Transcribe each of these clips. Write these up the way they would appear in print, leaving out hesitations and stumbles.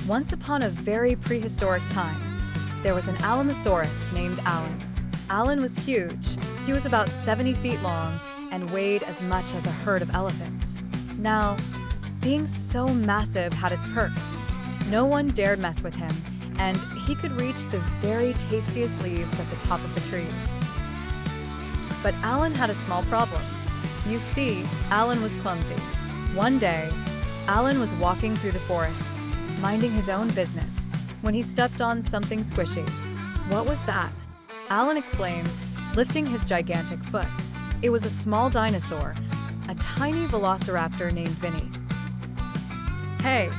Once upon a very prehistoric time, there was an Alamosaurus named Alan. Alan was huge. He was about 70 feet long and weighed as much as a herd of elephants. Now, being so massive had its perks. No one dared mess with him, and he could reach the very tastiest leaves at the top of the trees. But Alan had a small problem. You see, Alan was clumsy. One day, Alan was walking through the forest, minding his own business, when he stepped on something squishy. What was that? Alan exclaimed, lifting his gigantic foot. It was a small dinosaur, a tiny velociraptor named Vinny. "Hey!"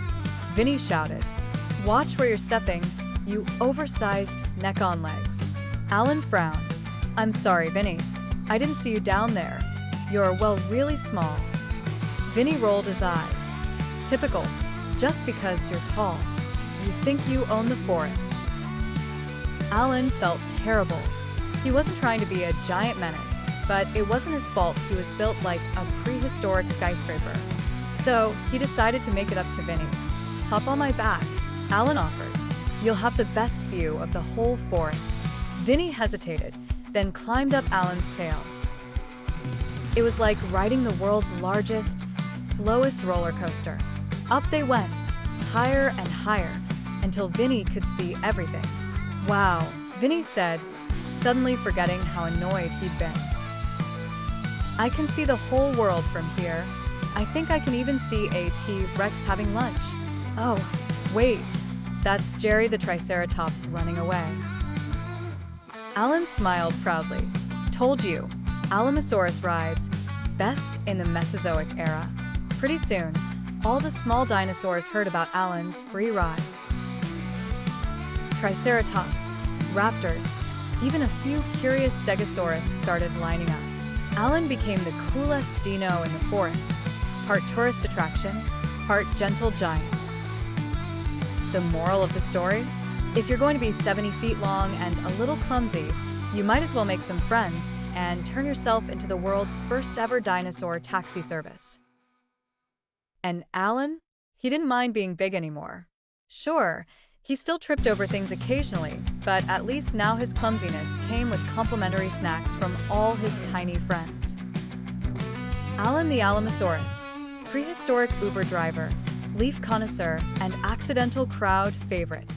Vinny shouted. "Watch where you're stepping, you oversized neck-on legs." Alan frowned. "I'm sorry, Vinny. I didn't see you down there. You're, well, really small." Vinny rolled his eyes. "Typical. Just because you're tall, you think you own the forest." Alan felt terrible. He wasn't trying to be a giant menace, but it wasn't his fault he was built like a prehistoric skyscraper. So he decided to make it up to Vinny. "Hop on my back," Alan offered. "You'll have the best view of the whole forest." Vinny hesitated, then climbed up Alan's tail. It was like riding the world's largest, slowest roller coaster. Up they went, higher and higher, until Vinny could see everything. "Wow," Vinny said, suddenly forgetting how annoyed he'd been. "I can see the whole world from here. I think I can even see a T-Rex having lunch. Oh, wait, that's Jerry the Triceratops running away." Alan smiled proudly. "Told you, Alamosaurus rides best in the Mesozoic era." Pretty soon, all the small dinosaurs heard about Alan's free rides. Triceratops, raptors, even a few curious stegosaurus started lining up. Alan became the coolest dino in the forest, part tourist attraction, part gentle giant. The moral of the story? If you're going to be 70 feet long and a little clumsy, you might as well make some friends and turn yourself into the world's first ever dinosaur taxi service. And Alan? He didn't mind being big anymore. Sure, he still tripped over things occasionally, but at least now his clumsiness came with complimentary snacks from all his tiny friends. Alan the Alamosaurus, prehistoric Uber driver, leaf connoisseur, and accidental crowd favorite.